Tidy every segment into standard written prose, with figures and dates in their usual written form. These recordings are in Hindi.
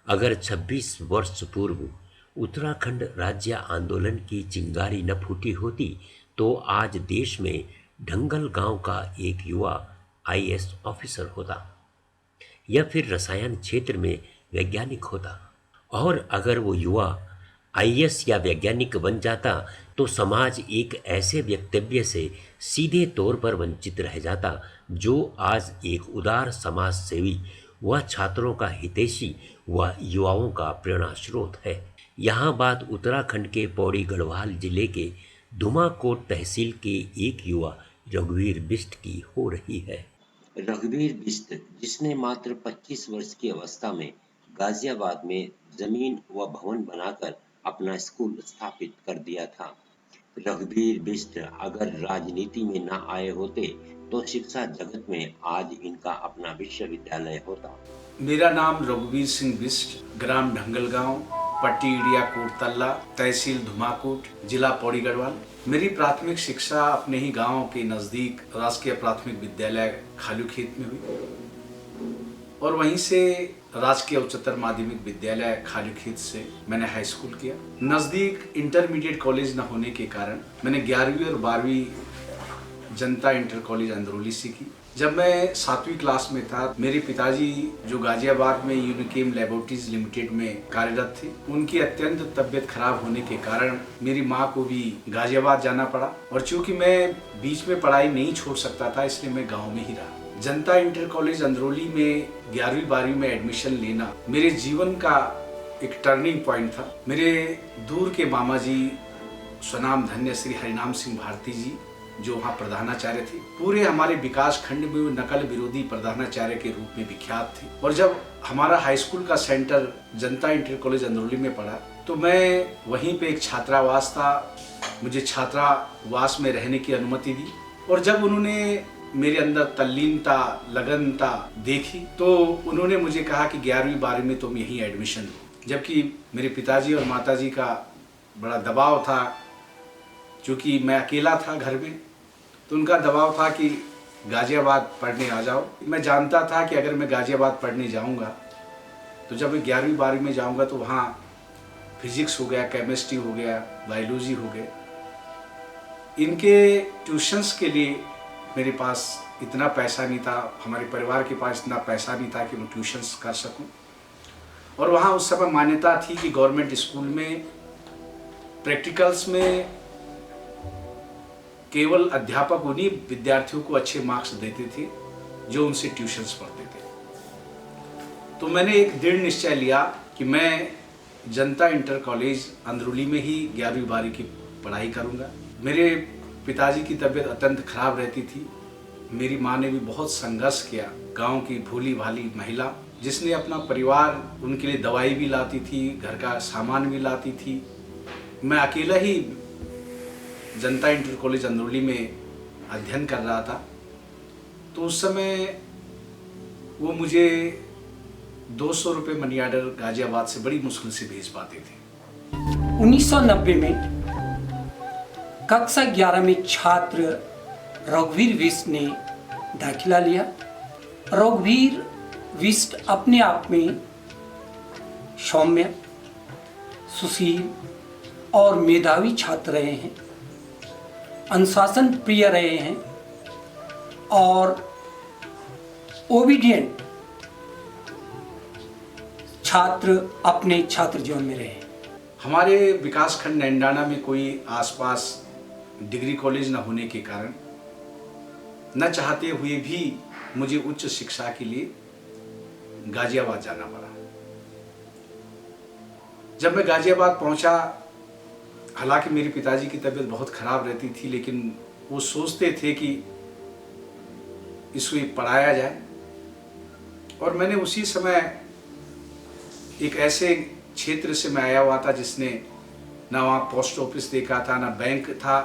अगर 26 वर्ष पूर्व उत्तराखंड राज्य आंदोलन की चिंगारी न फूटी होती तो आज देश में ढंगल गांव का एक युवा आईएएस ऑफिसर होता या फिर रसायन क्षेत्र में वैज्ञानिक होता। और अगर वो युवा आईएएस या वैज्ञानिक बन जाता तो समाज एक ऐसे वक्तव्य से सीधे तौर पर वंचित रह जाता जो आज एक उदार समाज सेवी व छात्रों का हितैषी व युवाओं का प्रेरणा स्रोत है। यहाँ बात उत्तराखंड के पौड़ी गढ़वाल जिले के धुमाकोट तहसील के एक युवा रघुवीर बिष्ट की हो रही है। रघुवीर बिष्ट, जिसने मात्र 25 वर्ष की अवस्था में गाजियाबाद में जमीन व भवन बनाकर अपना स्कूल स्थापित कर दिया था। रघुवीर बिष्ट अगर राजनीति में न आए होते तो शिक्षा जगत में आज इनका अपना विश्वविद्यालय होता। मेरा नाम रघुवीर सिंह बिष्ट, ग्राम ढंगलगांव, पट्टी इडिया कोटतल्ला, तहसील धुमाकोट, जिला पौड़ी गढ़वाल। मेरी प्राथमिक शिक्षा अपने ही गांव के नजदीक राजकीय प्राथमिक विद्यालय खालूखेत में हुई और वहीं से राजकीय उच्चतर माध्यमिक विद्यालय खालूखेत से मैंने हाई स्कूल किया। नजदीक इंटरमीडिएट कॉलेज न होने के कारण मैंने 11वीं और 12वीं जनता इंटर कॉलेज अंदरौली से की। जब मैं 7वीं क्लास में था, मेरे पिताजी जो गाजियाबाद में यूनिकेम लैबोरेटरीज लिमिटेड में कार्यरत थे, उनकी अत्यंत तबियत खराब होने के कारण मेरी माँ को भी गाजियाबाद जाना पड़ा और चूंकि मैं बीच में पढ़ाई नहीं छोड़ सकता था इसलिए मैं गाँव में ही रहा। जनता इंटर कॉलेज अंदरौली में 11वीं-12वीं में एडमिशन लेना मेरे जीवन का एक टर्निंग पॉइंट था। मेरे दूर के मामा जी स्वनाम धन्य श्री हरिनाम सिंह भारती जी जो वहाँ प्रधानाचार्य थे, पूरे हमारे विकास खंड में वो नकल विरोधी प्रधानाचार्य के रूप में विख्यात थे। और जब हमारा हाई स्कूल का सेंटर जनता इंटर कॉलेज अंदरौली में पड़ा तो मैं वहीं पे एक छात्रावास था, मुझे छात्रावास में रहने की अनुमति दी और जब उन्होंने मेरे अंदर तल्लीनता लगनता देखी तो उन्होंने मुझे कहा कि 11वीं-12वीं में तुम यहीं एडमिशन लो। जबकि मेरे पिताजी और माताजी का बड़ा दबाव था, क्योंकि मैं अकेला था घर में, तो उनका दबाव था कि गाजियाबाद पढ़ने आ जाओ। मैं जानता था कि अगर मैं गाजियाबाद पढ़ने जाऊंगा तो जब मैं 11वीं-12वीं में जाऊंगा तो वहाँ फिजिक्स हो गया, केमिस्ट्री हो गया, बायोलॉजी हो गए, इनके ट्यूशन्स के लिए मेरे पास इतना पैसा नहीं था, हमारे परिवार के पास इतना पैसा नहीं था कि मैं ट्यूशन्स कर सकूं। और वहाँ उस समय मान्यता थी कि गवर्नमेंट स्कूल में प्रैक्टिकल्स में केवल अध्यापक उन्हीं विद्यार्थियों को अच्छे मार्क्स देते थे जो उनसे ट्यूशन्स पढ़ते थे। तो मैंने एक दृढ़ निश्चय लिया कि मैं जनता इंटर कॉलेज अंदरौली में ही 11वीं-12वीं की पढ़ाई करूंगा। मेरे पिताजी की तबीयत अत्यंत खराब रहती थी, मेरी माँ ने भी बहुत संघर्ष किया। गांव की भोली भाली महिला जिसने अपना परिवार, उनके लिए दवाई भी लाती थी, घर का सामान भी लाती थी। मैं अकेला ही जनता इंटर कॉलेज अंदरौली में अध्ययन कर रहा था। तो उस समय वो मुझे 200 रुपये मनी ऑर्डर गाजियाबाद से बड़ी मुश्किल से भेज पाते थे। 1990 में कक्षा 11 में छात्र रघुवीर बिष्ट ने दाखिला लिया। रघुवीर बिष्ट अपने आप में सौम्य, सुशील और मेधावी छात्र रहे हैं, अनुशासन प्रिय रहे हैं और ओबीडियंट छात्र अपने छात्र जीवन में रहे। हमारे विकास खंड नैंडाना में कोई आसपास डिग्री कॉलेज न होने के कारण न चाहते हुए भी मुझे उच्च शिक्षा के लिए गाजियाबाद जाना पड़ा। जब मैं गाजियाबाद पहुंचा, हालांकि मेरे पिताजी की तबीयत बहुत खराब रहती थी, लेकिन वो सोचते थे कि इसको पढ़ाया जाए। और मैंने उसी समय एक ऐसे क्षेत्र से मैं आया हुआ था जिसने ना वहाँ पोस्ट ऑफिस देखा था, ना बैंक था,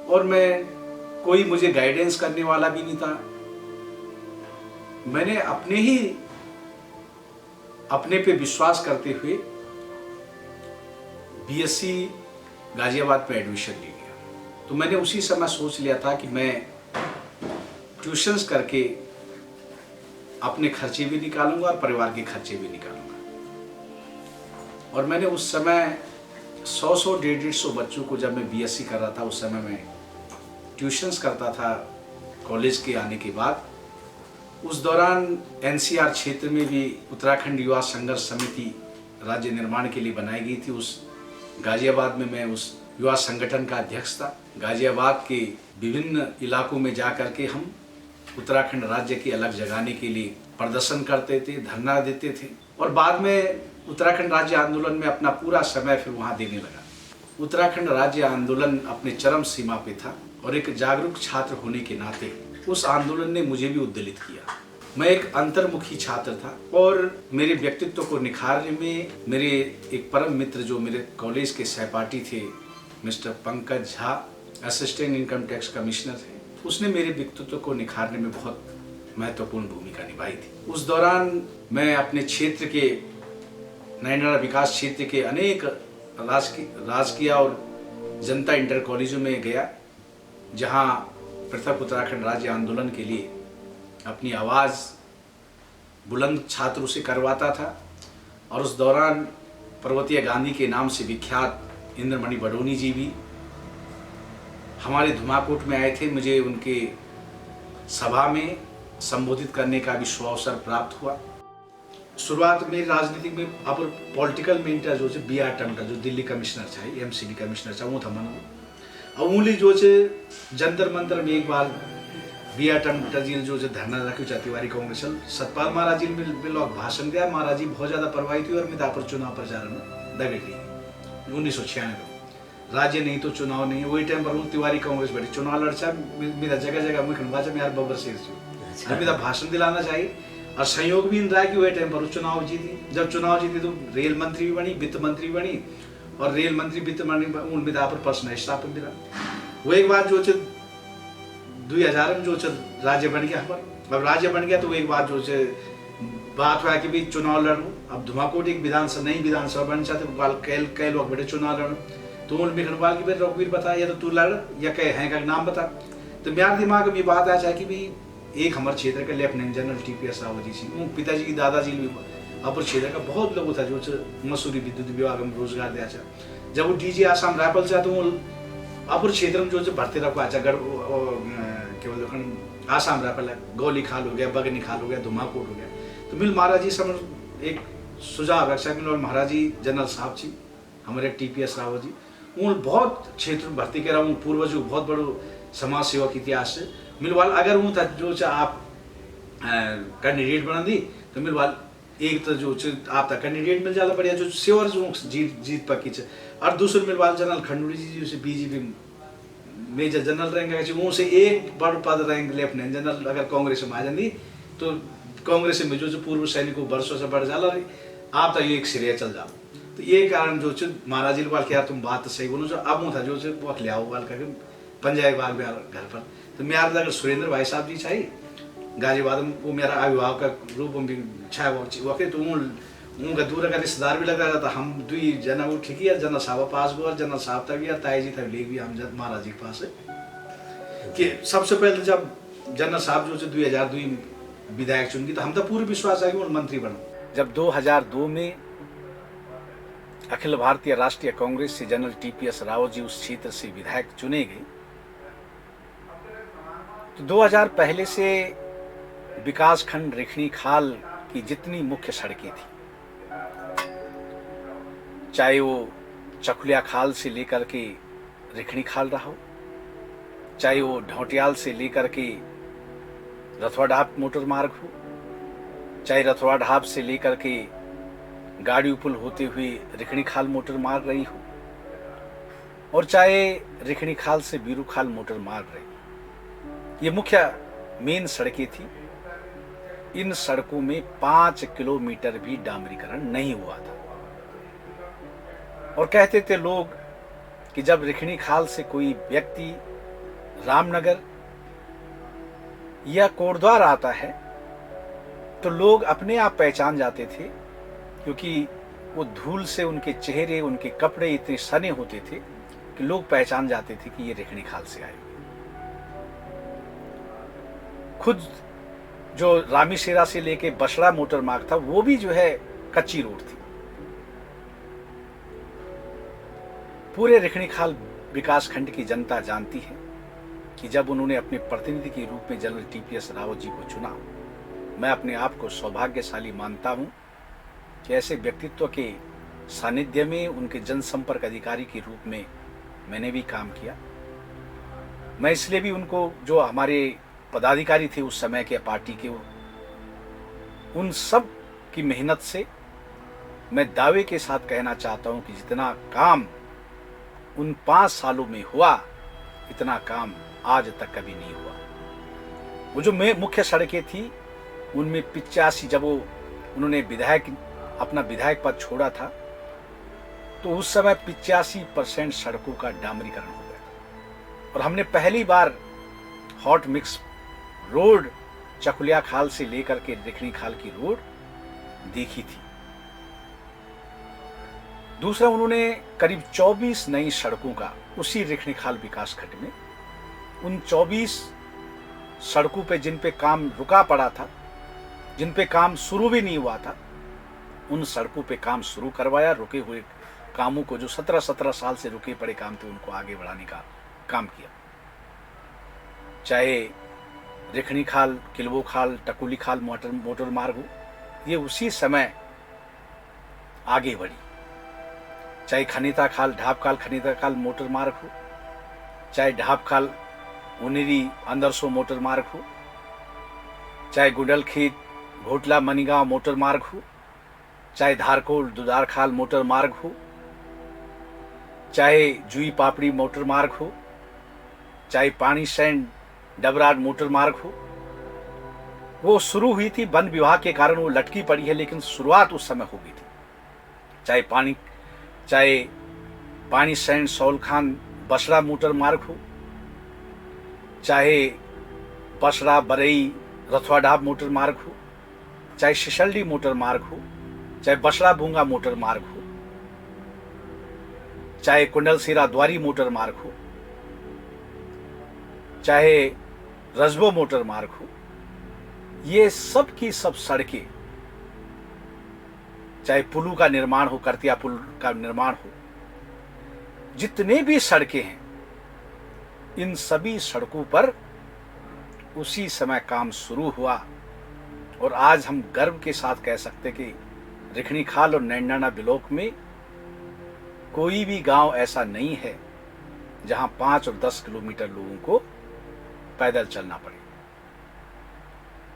और मैं कोई मुझे गाइडेंस करने वाला भी नहीं था। मैंने अपने पे विश्वास करते हुए बीएससी गाजियाबाद पे एडमिशन ले लिया। तो मैंने उसी समय सोच लिया था कि मैं ट्यूशन्स करके अपने खर्चे भी निकालूंगा और परिवार के खर्चे भी निकालूंगा। और मैंने उस समय 100 150 बच्चों को, जब मैं बीएससी कर रहा था उस समय मैं ट्यूशन्स करता था कॉलेज के आने के बाद। उस दौरान एनसीआर क्षेत्र में भी उत्तराखंड युवा संघर्ष समिति राज्य निर्माण के लिए बनाई गई थी। उस गाजियाबाद में मैं उस युवा संगठन का अध्यक्ष था। गाजियाबाद के विभिन्न इलाकों में जा कर के हम उत्तराखंड राज्य की अलग जगाने के लिए प्रदर्शन करते थे, धरना देते थे। और बाद में उत्तराखंड राज्य आंदोलन में अपना पूरा समय फिर वहाँ देने लगा। उत्तराखंड राज्य आंदोलन अपने चरम सीमा पे था और एक जागरूक छात्र होने के नाते उस आंदोलन ने मुझे भी उद्वेलित किया। मैं एक अंतर्मुखी छात्र था और मेरे व्यक्तित्व को निखारने में मेरे एक परम मित्र जो मेरे कॉलेज के सहपाठी थे, mister Pankaj Jha, assistant income tax commissioner थे, उसने मेरे व्यक्तित्व को निखारने में बहुत महत्वपूर्ण भूमिका निभाई थी। उस दौरान मैं अपने क्षेत्र के नैनारा विकास क्षेत्र के अनेक राजकीय और जनता इंटर कॉलेजों में गया, जहां पृथक उत्तराखंड राज्य आंदोलन के लिए अपनी आवाज़ बुलंद छात्रों से करवाता था। और उस दौरान पर्वतीय गांधी के नाम से विख्यात इंद्रमणि बडोनी जी भी हमारे धुमाकोट में आए थे। मुझे उनके सभा में संबोधित करने का भी सुअवसर प्राप्त हुआ। शुरुआत में राजनीति में अब पॉलिटिकल में इंटर जो बी आर टंडन जो दिल्ली कमिश्नर था, एमसीबी कमिश्नर था, वो था मन अमूली जो जंतर मंतर में एक बार बी आर टंडन जी ने जो धरना रखी तिवारी कांग्रेस सतपाल महाराज जी में लोग भाषण दिया। महाराज जी बहुत ज्यादा प्रभावित हुई और मिदा पर चुनाव प्रचार में दगड़ गई 1996 राज्य नहीं तो चुनाव नहीं। वही टाइम पर वो तिवारी कांग्रेस बैठी चुनाव लड़चा, मेरा जगह जगह मुख्य निर्वाचन यार बबर शेर मेरा भाषण दिलाना चाहिए। और संयोग भी इन रहा कि वही टाइम पर चुनाव जीती। जब चुनाव जीती तो रेल मंत्री भी बनी, वित्त मंत्री बनी, और रेल मंत्री वित्त मंत्री उन विधा पर पर्सनल स्टाफ मिला। वो एक बार जो 2000 में जो राज्य बन गया हमारा। अब राज्य बन गया तो एक बार जो बात हुआ कि भाई चुनाव लड़ू। अब धुमाकोट एक विधानसभा नई विधानसभा बन चाहते कई लोग बैठे चुनाव लड़ू, तो उन मिखनवाल की भाई रघुवीर बता या तो तू लड़ या कह है का नाम बता। तो मेरे दिमाग में बात आ जाए कि भाई एक हमारे क्षेत्र के lieutenant general TPS Rawat ji थी, पिताजी की दादाजी भी अपर क्षेत्र का बहुत लोग था जो मसूरी विद्युत विभाग में रोजगार दिया। जब वो डीजी आसाम रायफल से तो अपर क्षेत्र में जो भर्ती रखा गढ़ केवल आसाम रायफल गौली खाल हो गया, बगनी खाल हो गया, धुमाकोट हो गया। तो मिल महाराज जी समझ एक सुझाव रक्षा मिल और महाराज जी जनरल साहब जी हमारे टीपीएस रावत जी उन बहुत क्षेत्र में भर्ती करा। हूँ पूर्वजों बहुत बड़ो समाज सेवा के इतिहास से मिलवाल अगर हूँ था जो आप कैंडिडेट बना दी तो मिलवाल एक तो जो आप कैंडिडेट मिल जाला बढ़िया जो सेवर जो जीत पक्की है। और दूसरे मिलवाल जनरल खंडूरी जी जो बीजेपी मेजर जनरल रैंक वो से एक बड़ पद रैंक लेफ्टिनेंट जनरल अगर कांग्रेस में आ जाती तो कांग्रेस में जो पूर्व सैनिकों वर्षों से बढ़ जाला आप तो एक सिरे चल जाओ। तो ये कारण जो महाराज जी वाल यार तुम बात तो सही बोलो। अब वो था जो वक्त ले आओ वाल करके पंजाब बाग में घर पर। तो मेरा अगर सुरेंद्र भाई साहब जी चाहिए गाजियाबाद में वो मेरा अभिभावक का रूप में भी छाया वक्त तो उनका दूर का रिश्तेदार भी लगा रहा था। हम दुई जना वो ठीक है जनरल साहब पास गो और जनरल साहब तक भी ताई जी तक ले भी हम महाराज जी के पास है कि सबसे पहले जब जनरल साहब जो 2002 विधायक चुन गई तो हम तो पूरे विश्वास है कि वो मंत्री बनो। जब 2002 में अखिल भारतीय राष्ट्रीय कांग्रेस से जनरल टीपीएस रावत जी उस क्षेत्र से विधायक चुने गए तो 2000 पहले से विकास खंड रेखनी खाल की जितनी मुख्य सड़कें थी, चाहे वो चकुलिया खाल से लेकर के रेखनी खाल रहा हो, चाहे वो ढौटियाल से लेकर के रथवा ढाब मोटर मार्ग हो, चाहे रथवा ढाब से लेकर के गाड़ी पुल होते हुए रेखनी खाल मोटर मार्ग रही हो, और चाहे रेखनी खाल से बीरू खाल मोटर मार्ग रही। ये मुख्य मेन सड़कें थी। इन सड़कों में 5 किलोमीटर भी डामरीकरण नहीं हुआ था। और कहते थे लोग कि जब रेखनी खाल से कोई व्यक्ति रामनगर या कोटद्वार आता है तो लोग अपने आप पहचान जाते थे, क्योंकि वो धूल से उनके चेहरे उनके कपड़े इतने सने होते थे कि लोग पहचान जाते थे कि ये रेखनी खाल से आए। खुद जो रामीशेरा से लेके बसड़ा मोटर मार्ग था वो भी जो है कच्ची रोड थी। पूरे रिखणीखाल विकास खंड की जनता जानती है कि जब उन्होंने अपने प्रतिनिधि के रूप में जनरल टीपीएस रावत जी को चुना, मैं अपने आप को सौभाग्यशाली मानता हूं कि ऐसे व्यक्तित्व के सानिध्य में उनके जनसंपर्क अधिकारी के रूप में मैंने भी काम किया। मैं इसलिए भी उनको, जो हमारे पदाधिकारी थे उस समय के पार्टी के, उन सब की मेहनत से मैं दावे के साथ कहना चाहता हूं कि जितना काम उन 5 सालों में हुआ इतना काम आज तक कभी नहीं हुआ। वो जो मुख्य सड़कें थी उनमें 85, जब उन्होंने अपना विधायक पद छोड़ा था तो उस समय 85% सड़कों का डामरीकरण हो गया और हमने पहली बार हॉट मिक्स रोड चकुलिया खाल से लेकर के रिखणीखाल की रोड देखी थी। दूसरा, उन्होंने करीब 24 नई सड़कों का उसी रिखणीखाल विकास खंड में, उन 24 सड़कों पे जिन पे काम रुका पड़ा था, जिन पे काम शुरू भी नहीं हुआ था, उन सड़कों पे काम शुरू करवाया। रुके हुए कामों को, जो 17 साल से रुके पड़े काम थे, उनको आगे बढ़ाने का काम किया। चाहे रिखणीखाल, किलवोखाल, टकुलीखाल मोटर मार्ग हो, ये उसी समय आगे बढ़ी। चाहे खनीता खाल, ढाबखाल खनीता खाल मोटर मार्ग हो, चाहे ढाबखाल उनेरी अंदरसो मोटर मार्ग हो, चाहे गुडलखेत घोटला मनीगांव मोटर मार्ग हो, चाहे धारकोल दुदारखाल मोटर मार्ग हो, चाहे जुई पापड़ी मोटर मार्ग हो, चाहे पानी सैंड डबराड मोटर मार्ग हो। वो शुरू हुई थी, वन विभाग के कारण वो लटकी पड़ी है, लेकिन शुरुआत उस समय हो गई थी। चाहे पानी सैंड सौलखान बसड़ा मोटर मार्ग हो, चाहे बसड़ा बरई रथवाडाब मोटर मार्ग हो, चाहे शिशल्डी मोटर मार्ग हो, चाहे बसड़ा भूंगा मोटर मार्ग हो, चाहे कुंडलसेरा द्वारी मोटर मार्ग हो, चाहे रजबो मोटर मार्ग हो, ये सब की सब सड़कें, चाहे पुलों का निर्माण हो, करतिया पुल का निर्माण हो, जितने भी सड़कें हैं, इन सभी सड़कों पर उसी समय काम शुरू हुआ। और आज हम गर्व के साथ कह सकते कि रिखणीखाल और नैंडाना ब्लॉक में कोई भी गांव ऐसा नहीं है जहां 5 और 10 किलोमीटर लोगों को पैदल चलना पड़े।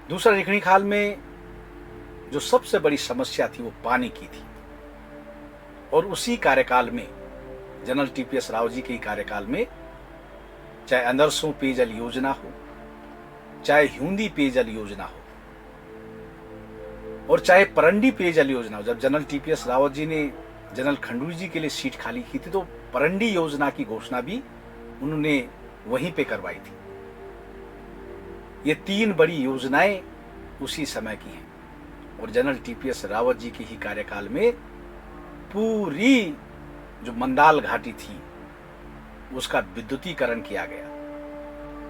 दूसरा, रिखणीखाल में जो सबसे बड़ी समस्या थी वो पानी की थी, और उसी कार्यकाल में, जनरल टीपीएस राव जी के कार्यकाल में, चाहे अंदरसों पेयजल योजना हो, चाहे हिंदी पेयजल योजना हो, और चाहे परंडी पेयजल योजना हो। जब जनरल टीपीएस रावत जी ने जनरल खंडूरी जी के लिए सीट खाली की थी तो परंडी योजना की घोषणा भी उन्होंने वहीं पे करवाई थी। ये 3 बड़ी योजनाएं उसी समय की हैं, और जनरल टीपीएस रावत जी के ही कार्यकाल में पूरी जो मंदाल घाटी थी उसका विद्युतीकरण किया गया।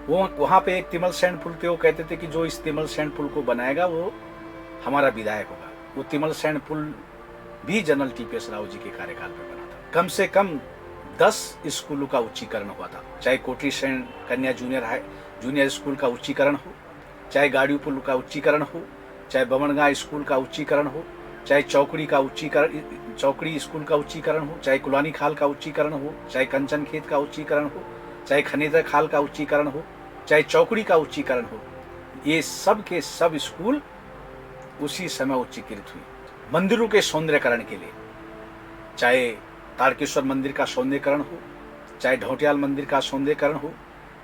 वो वहां पे एक तिमल सैंड पुल थे, वो कहते थे कि जो इस तिमल सैंड पुल को बनाएगा वो हमारा विधायक होगा। वो तिमल सैंड पुल भी जनरल टीपीएस राव जी के कार्यकाल में बना था। कम से कम 10 स्कूलों का उच्चीकरण हुआ था, चाहे कोटरी सैंड कन्या जूनियर स्कूल का उच्चीकरण हो, चाहे गाड़ी पुल का उच्चीकरण हो, चाहे बमनगांव स्कूल का उच्चीकरण हो, चाहे चौकड़ी स्कूल का उच्चीकरण हो, चाहे कुलानी खाल का उच्चीकरण हो, चाहे कंचन खेत का उच्चीकरण हो, चाहे खनेदर खाल का उच्चीकरण हो, चाहे चौकड़ी का उच्चीकरण हो, ये सब के सब स्कूल उसी समय उच्चीकृत हुए। मंदिरों के सौंदर्यकरण के लिए, चाहे तारकेश्वर मंदिर का सौंदर्यकरण हो, चाहे ढोटियाल मंदिर का सौंदर्यकरण हो,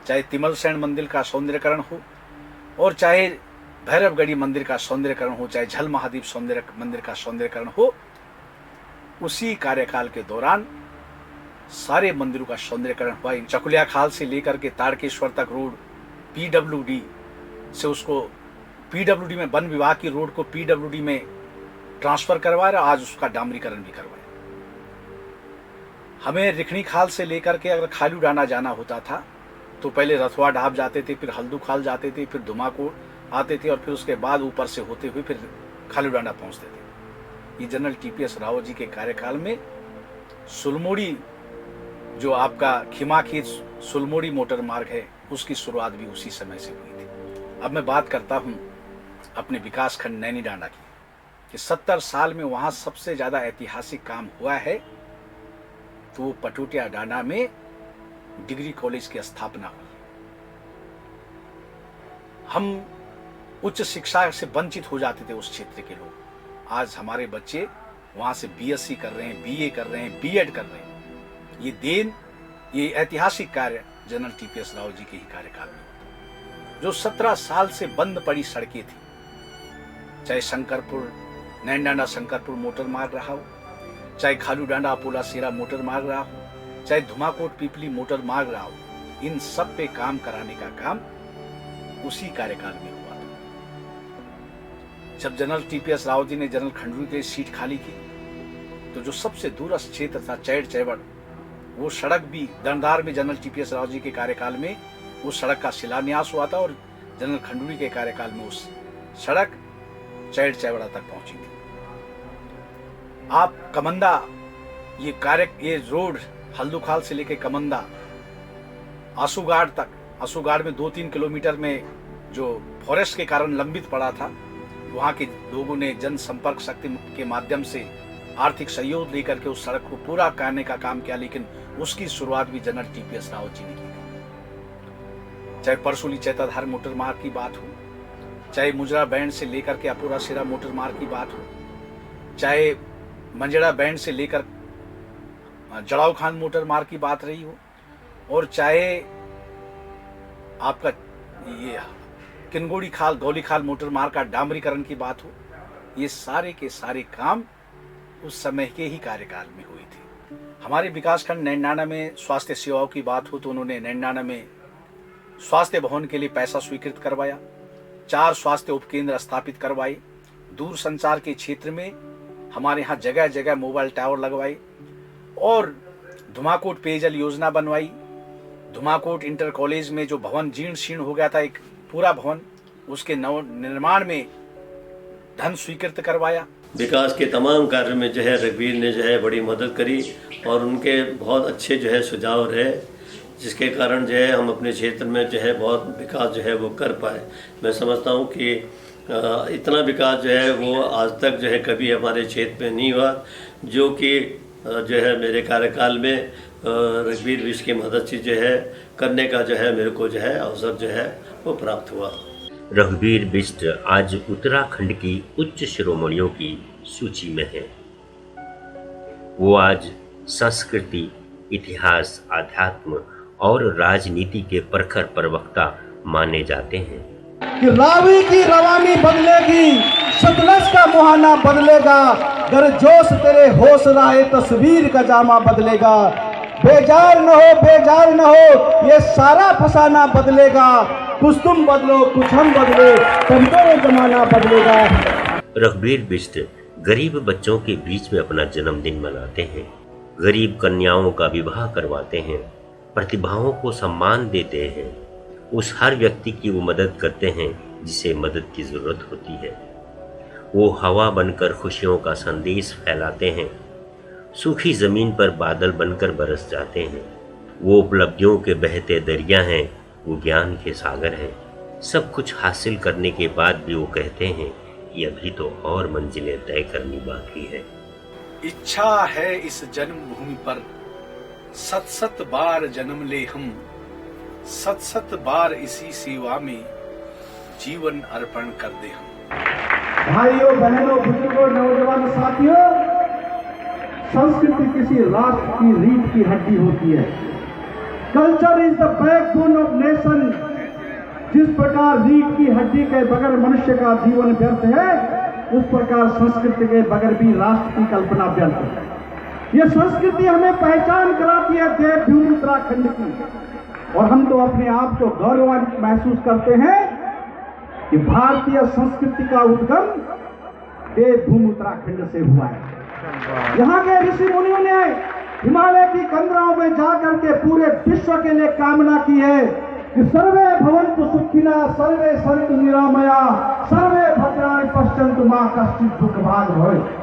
चाहे तिमल सैंड मंदिर का सौंदर्यकरण हो, और चाहे भैरवगढ़ी मंदिर का सौंदर्यकरण हो, चाहे झल महादेव मंदिर का सौंदर्यकरण हो, उसी कार्यकाल के दौरान सारे मंदिरों का सौंदर्यकरण हुआ। चकुलिया खाल से लेकर के तारकेश्वर तक रोड पीडब्ल्यूडी से, उसको पीडब्ल्यूडी में, वन विभाग की रोड को पीडब्ल्यूडी में ट्रांसफर करवाया, आज उसका डामरीकरण भी करवाया। हमें रिखणीखाल से लेकर के अगर खालू डाना जाना होता था तो पहले रथवा ढाब जाते थे, फिर हल्दू खाल जाते थे, फिर आते थे और फिर उसके बाद ऊपर से होते हुए फिर खालूडांडा पहुंचते थे। ये जनरल टीपीएस रावत जी के कार्यकाल में सुलमोड़ी, जो आपका खिमाखेत सुलमोड़ी मोटर मार्ग है, उसकी शुरुआत भी उसी समय से हुई थी। अब मैं बात करता हूं अपने विकास खंड नैनीडांडा की, कि 70 साल में वहां सबसे ज्यादा ऐतिहासिक काम हुआ है तो वो पटोटिया डांडा में डिग्री कॉलेज की स्थापना हुई। हम उच्च शिक्षा से वंचित हो जाते थे उस क्षेत्र के लोग, आज हमारे बच्चे वहां से बीएससी कर रहे हैं, बीए कर रहे हैं, बीएड कर रहे हैं। ये देन, ये ऐतिहासिक कार्य जनरल टीपीएस रावत जी के ही कार्यकाल में। जो 17 साल से बंद पड़ी सड़कें थी, चाहे शंकरपुर नैनडांडा शंकरपुर मोटर मार्ग रहा हो, चाहे खालूडांडा अपोला सेरा मोटर मार्ग रहा हो, चाहे धुमाकोट पीपली मोटर मार्ग रहा हो, इन सब पे काम कराने का काम उसी कार्यकाल में हुआ था। जब जनरल टीपीएस रावत जी ने जनरल खंडूरी की सीट खाली की तो जो सबसे दूरस्थ क्षेत्र था चैड़ चैवड़, वो सड़क भी दंडार में जनरल टीपीएस रावत जी के कार्यकाल में उस सड़क का शिलान्यास हुआ था और जनरल खंडूरी के कार्यकाल में उस सड़क चैड़ चैवड़ा तक पहुंची थी। आप कमंदा, ये रोड हल्दूखाल से लेके कमंदा आसूगाड़ तक, आसूगाड़ में 2-3 किलोमीटर में जो फॉरेस्ट के कारण लंबित पड़ा था, वहां के लोगों ने जनसंपर्क शक्ति के माध्यम से आर्थिक सहयोग लेकर के उस सड़क को पूरा करने का काम किया, लेकिन उसकी शुरुआत भी जनरल टीपीएस रावत जी ने की थी। चाहे परसोली चैताधार मोटर मार्ग की बात हो, चाहे मुजरा बैंड से लेकर के अपोरा सेरा मोटर मार्ग की बात हो, चाहे मंजड़ा बैंड से लेकर जड़ाव खान मोटर मार्ग की बात रही हो, और चाहे आपका ये किनगोड़ी खाल गौली खाल मोटर मार्ग का डामरीकरण की बात हो, ये सारे के सारे काम उस समय के ही कार्यकाल में हुई थी। हमारे विकासखंड नैनडांडा में स्वास्थ्य सेवाओं की बात हो तो उन्होंने नैनडांडा में स्वास्थ्य भवन के लिए पैसा स्वीकृत करवाया, 4 स्वास्थ्य उपकेंद्र स्थापित करवाए, दूर संचार के क्षेत्र में हमारे यहाँ जगह जगह मोबाइल टावर लगवाए और धुमाकोट पेयजल योजना बनवाई। धुमाकोट इंटर कॉलेज में जो भवन जीर्ण शीर्ण हो गया था, एक पूरा भवन, उसके नव निर्माण में धन स्वीकृत करवाया। विकास के तमाम कार्य में जो है रघुवीर ने जो है बड़ी मदद करी और उनके बहुत अच्छे जो है सुझाव रहे, जिसके कारण जो है हम अपने क्षेत्र में जो है बहुत विकास जो है वो कर पाए। मैं समझता हूँ कि इतना विकास जो है वो आज तक जो है कभी हमारे क्षेत्र में नहीं हुआ, जो कि जो है मेरे कार्यकाल में रघुवीर विश्व की मदद से जो है करने का जो है मेरे को जो है अवसर जो है वो प्राप्त हुआ। रघुवीर बिष्ट आज उत्तराखंड की उच्च शिरोमणियों की सूची में है। वो आज संस्कृति, इतिहास, आध्यात्म और राजनीति के प्रखर प्रवक्ता माने जाते हैं। कि रावी की रवानी बदलेगी, सतलज का मुहाना बदलेगा, गर्जोश तेरे होश राहे तस्वीर का जामा बदलेगा। बेजार न हो, बेजार न हो, ये सारा फसाना बदलेगा। कुछ तुम बदलो, कुछ हम बदले, तुमको ये जमाना बदलेगा। रघुवीर बिष्ट गरीब बच्चों के बीच में अपना जन्मदिन मनाते हैं, गरीब कन्याओं का विवाह करवाते हैं, प्रतिभाओं को सम्मान देते हैं, उस हर व्यक्ति की वो मदद करते हैं जिसे मदद की जरूरत होती है। वो हवा बनकर खुशियों का संदेश फैलाते हैं, सूखी जमीन पर बादल बनकर बरस जाते हैं। वो उपलब्धियों के बहते दरिया हैं, वो ज्ञान के सागर हैं। सब कुछ हासिल करने के बाद भी वो कहते हैं कि अभी तो और मंजिलें तय करनी बाकी है। इच्छा है इस जन्मभूमि पर सत सत बार जन्म ले हम, सत सत बार इसी सेवा में जीवन अर्पण कर दे हम। भाइयों, बहनों, बुजुर्गों, नौजवान साथियों, संस्कृति किसी राष्ट्र की रीढ़ की हड्डी होती है। Culture is the backbone of nation. जिस प्रकार रीढ़ की हड्डी के बगैर मनुष्य का जीवन व्यर्थ है, उस प्रकार संस्कृति के बगैर भी राष्ट्र की कल्पना व्यर्थ है। ये संस्कृति हमें पहचान कराती है देवभूमि उत्तराखंड की, और हम तो अपने आप को गौरवान्वित महसूस करते हैं कि भारतीय संस्कृति का उद्गम देवभूमि उत्तराखंड से हुआ है। यहाँ के ऋषि मुनियों ने हिमालय की कंदराओं में जाकर के पूरे विश्व के लिए कामना की है कि सर्वे भवन्तु सुखिनः, सर्वे सन्तु निरामया, सर्वे भद्राणि पश्यन्तु मा कश्चित् दुःखभाग् भवेत्।